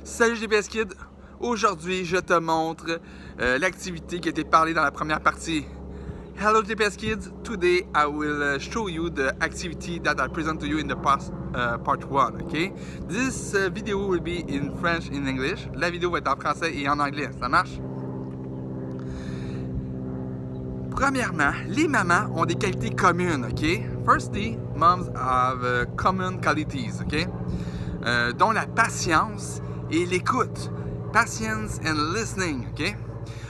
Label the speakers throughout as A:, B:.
A: Salut GPS Kids! Aujourd'hui, je te montre l'activité qui a été parlée dans la première partie. Hello GPS Kids! Today I will show you the activity that I present to you in the part 1. Okay? This video will be in French and English. La vidéo va être en français et en anglais. Ça marche? Premièrement, les mamans ont des qualités communes. Okay? Firstly, moms have common qualities. Okay? Dont la patience et l'écoute. Patience and listening, ok?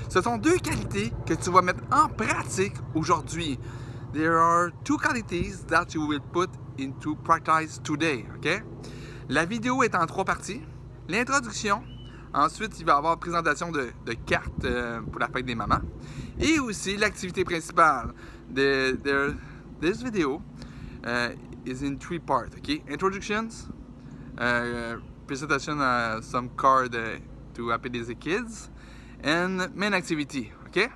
A: Ce sont deux qualités que tu vas mettre en pratique aujourd'hui. There are two qualities that you will put into practice today, ok? La vidéo est en 3 parties. L'introduction, ensuite il va y avoir une présentation de cartes pour la fête des mamans. Et aussi l'activité principale. This video is in 3 parts, ok? Introductions, presentation some card to APDC Kids, and main activity, ok?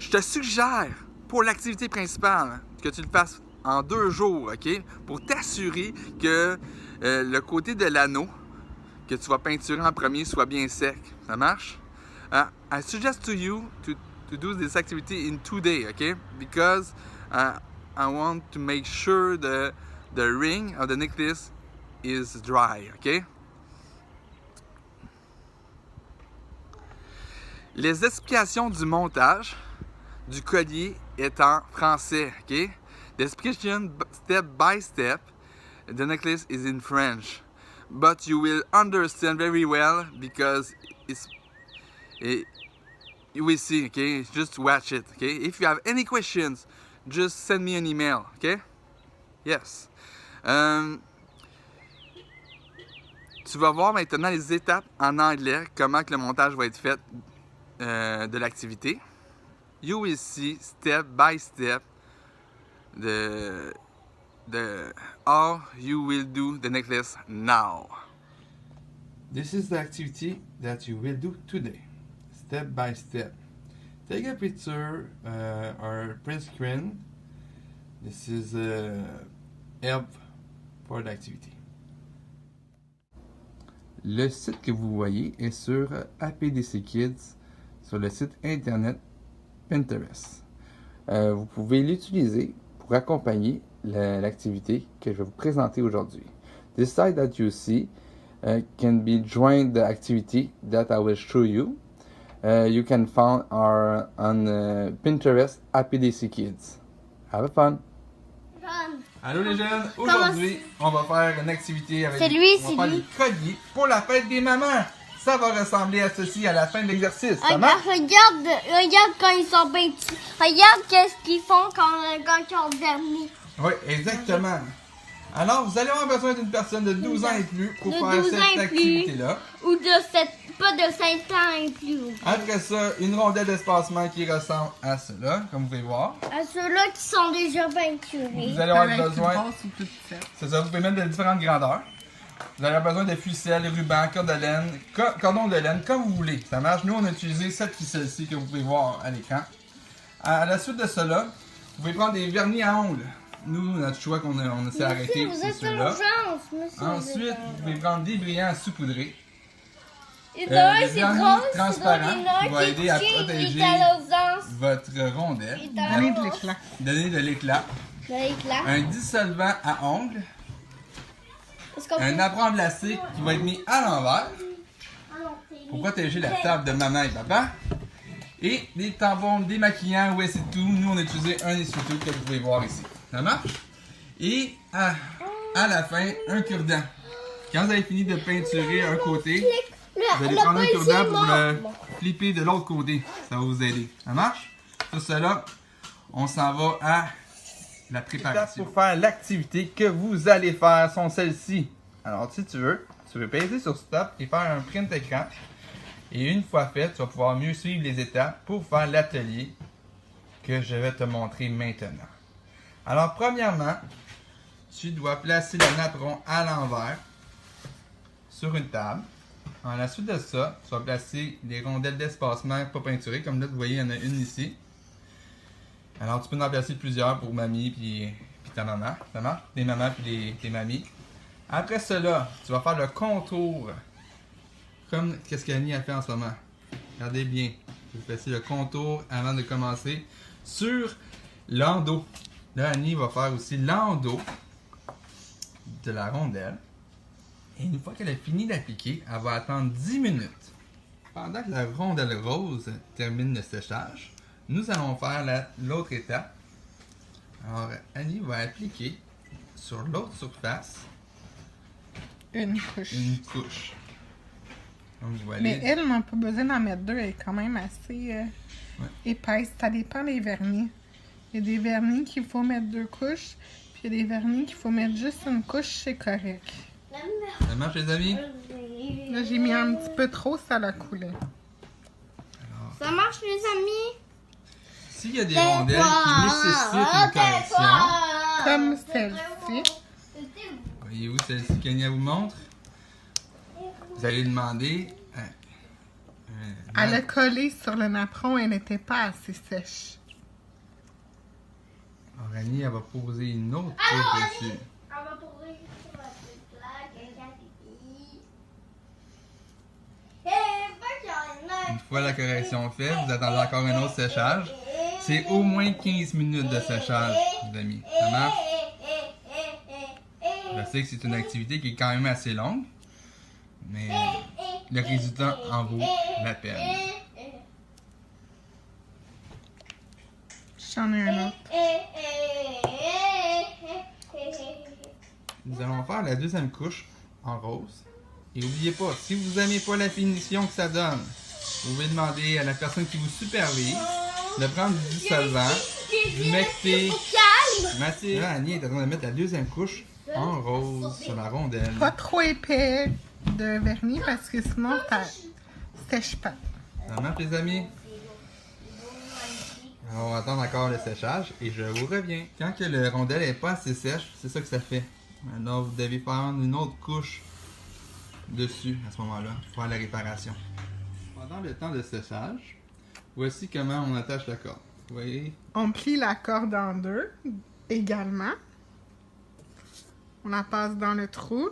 A: Je te suggère, pour l'activité principale, que tu le fasses en 2 jours, ok? Pour t'assurer que le côté de l'anneau que tu vas peinturer en premier soit bien sec. Ça marche? I suggest to you to do this activity in 2 days, ok? Because I want to make sure the ring of the necklace is dry, ok? Les explications du montage du collier est en français, ok? The explanation step by step, the necklace is in French, but you will understand very well because you will see, okay? Just watch it, okay? If you have any questions, just send me an email, okay? Yes. Tu vas voir maintenant les étapes en anglais, comment que le montage va être fait de l'activité. You will see step by step how you will do the necklace now. This is the activity that you will do today, step by step. Take a picture or print screen. This is help for the activity. Le site que vous voyez est sur APDC Kids, sur le site internet Pinterest. Vous pouvez l'utiliser pour accompagner l'activité que je vais vous présenter aujourd'hui. This site that you see can be joined the activity that I will show you. You can find on Pinterest APDC Kids. Have fun! Allô les jeunes, aujourd'hui on va faire une activité avec des colliers pour la fête des mamans. Ça va ressembler à ceci à la fin de l'exercice.
B: Regarde quand ils sont peintus. Regarde qu'est-ce qu'ils font quand ils ont vernis.
A: Oui, exactement. Alors vous allez avoir besoin d'une personne de 12 ans et plus pour faire cette activité-là.
B: Ou pas de 5 ans et plus.
A: Après ça, une rondelle d'espacement qui ressemble à cela, comme vous pouvez voir.
B: À ceux-là qui sont déjà peinturés.
A: Vous allez avoir besoin. C'est ça, vous pouvez mettre de différentes grandeurs. Vous allez avoir besoin de ficelles, rubans, cordons de laine, comme vous voulez. Ça marche. Nous, on a utilisé cette ficelle-ci que vous pouvez voir à l'écran. À la suite de cela, vous pouvez prendre des vernis à ongles. Nous, notre choix qu'on s'est arrêté, c'est ceux-là. Ensuite, vous pouvez prendre des brillants à saupoudrer.
B: Le vernis
A: transparent qui va aider à protéger votre rondelle. Donner de l'éclat. Un dissolvant à ongles. Un apron glacé qui va être mis à l'envers pour protéger la table de maman et papa. Et des tampons démaquillants, ouais c'est tout. Nous on a utilisé un essuie-tout que vous pouvez voir ici. Ça marche? Et à la fin, un cure-dent. Quand vous avez fini de peinturer un côté, vous allez prendre un cure-dent pour le flipper de l'autre côté. Ça va vous aider. Ça marche? Sur cela, on s'en va à la préparation. Pour faire l'activité que vous allez faire sont celles-ci. Alors si tu veux peser sur stop et faire un print écran. Et une fois fait, tu vas pouvoir mieux suivre les étapes pour faire l'atelier que je vais te montrer maintenant. Alors premièrement, tu dois placer le napperon à l'envers sur une table. À la suite de ça, tu vas placer des rondelles d'espacement pas peinturées. Comme là, vous voyez, il y en a une ici. Alors, tu peux en placer plusieurs pour mamie puis ta maman. Ça marche? Des mamans puis tes mamies. Après cela, tu vas faire le contour. Comme ce qu'Annie a fait en ce moment. Regardez bien. Je vais passer le contour avant de commencer sur l'endos. Là, Annie va faire aussi l'endos de la rondelle. Et une fois qu'elle a fini d'appliquer, elle va attendre 10 minutes. Pendant que la rondelle rose termine le séchage, nous allons faire l'autre étape. Alors, Annie va appliquer sur l'autre surface
C: une couche.
A: Donc,
C: mais elle n'a pas besoin d'en mettre deux, elle est quand même assez épaisse. Ça dépend des vernis. Il y a des vernis qu'il faut mettre 2 couches, puis il y a des vernis qu'il faut mettre juste une couche, c'est correct.
A: Ça marche, les amis?
C: Là, j'ai mis un petit peu trop, ça l'a coulé.
A: Alors,
B: ça marche, les amis?
A: S'il y a des rondelles qui nécessitent une correction,
C: comme celle-ci.
A: Voyez-vous celle-ci qu'Ania vous montre? Vous allez demander...
C: Elle a collé sur le napperon, elle n'était pas assez sèche.
A: Alors, Annie, elle va poser une autre couche dessus. Une fois la correction faite, vous attendez encore un autre séchage. C'est au moins 15 minutes de séchage, les amis. Ça marche? Je sais que c'est une activité qui est quand même assez longue, mais le résultat en vaut la peine.
C: J'en ai un autre.
A: Nous allons faire la deuxième couche en rose. Et n'oubliez pas, si vous n'aimez pas la finition que ça donne, vous pouvez demander à la personne qui vous supervise de prendre du dissolvant, du mixer. Là, Annie est en train de mettre la deuxième couche en rose sur la rondelle.
C: Pas trop épais de vernis parce que sinon ça sèche pas.
A: Ça marche, les amis? Alors, on va attendre encore le séchage et je vous reviens. Quand que la rondelle n'est pas assez sèche, c'est ça que ça fait. Alors, vous devez faire une autre couche dessus à ce moment-là pour faire la réparation. Pendant le temps de séchage, voici comment on attache la corde. Vous voyez?
C: On plie la corde en deux également. On la passe dans le trou.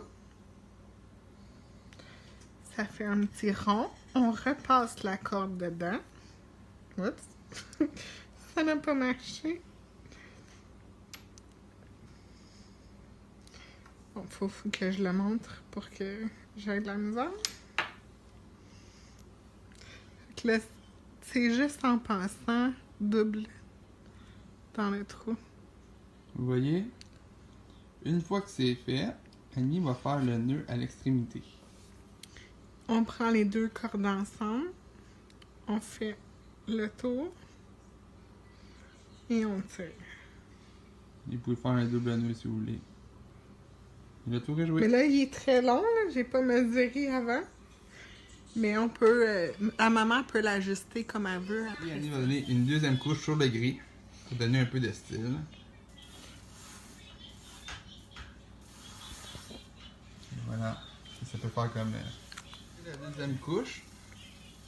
C: Ça fait un petit rond. On repasse la corde dedans. Oups! Ça n'a pas marché. Bon, faut que je le montre pour que j'aie de la misère. Fait que là, c'est juste en passant double dans le trou.
A: Vous voyez? Une fois que c'est fait, Annie va faire le nœud à l'extrémité.
C: On prend les deux cordes ensemble. On fait le tour. Et on tire.
A: Vous pouvez faire un double nœud si vous voulez. Le tour est joué.
C: Mais là, il est très long. J'ai pas mesuré avant. Mais on peut... la maman peut l'ajuster comme elle veut.
A: Et Annie va donner une deuxième couche sur le gris pour donner un peu de style. Et voilà. Ça peut faire comme... La deuxième couche.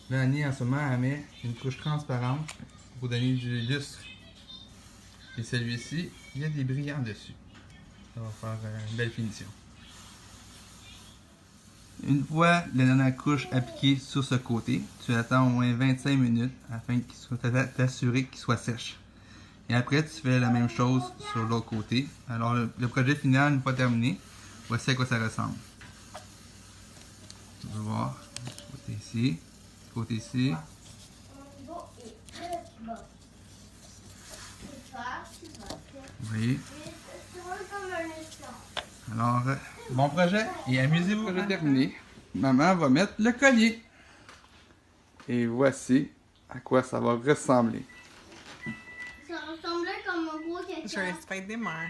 A: Là, Annie, en ce moment, elle met une couche transparente pour donner du lustre. Et celui-ci, il y a des brillants dessus. Ça va faire une belle finition. Une fois la dernière couche appliquée sur ce côté, tu attends au moins 25 minutes afin qu'il soit t'assurer qu'il soit sèche. Et après, tu fais la même chose sur l'autre côté. Alors, le projet final n'est pas terminé. Voici à quoi ça ressemble. Tu vas voir. Côté ici. Côté ici. Vous voyez? Alors, bon projet et amusez-vous. Projet terminé. Maman va mettre le collier. Et voici à quoi ça va ressembler.
B: Ça ressemblait comme un gros caca.
C: Je respecte des mères.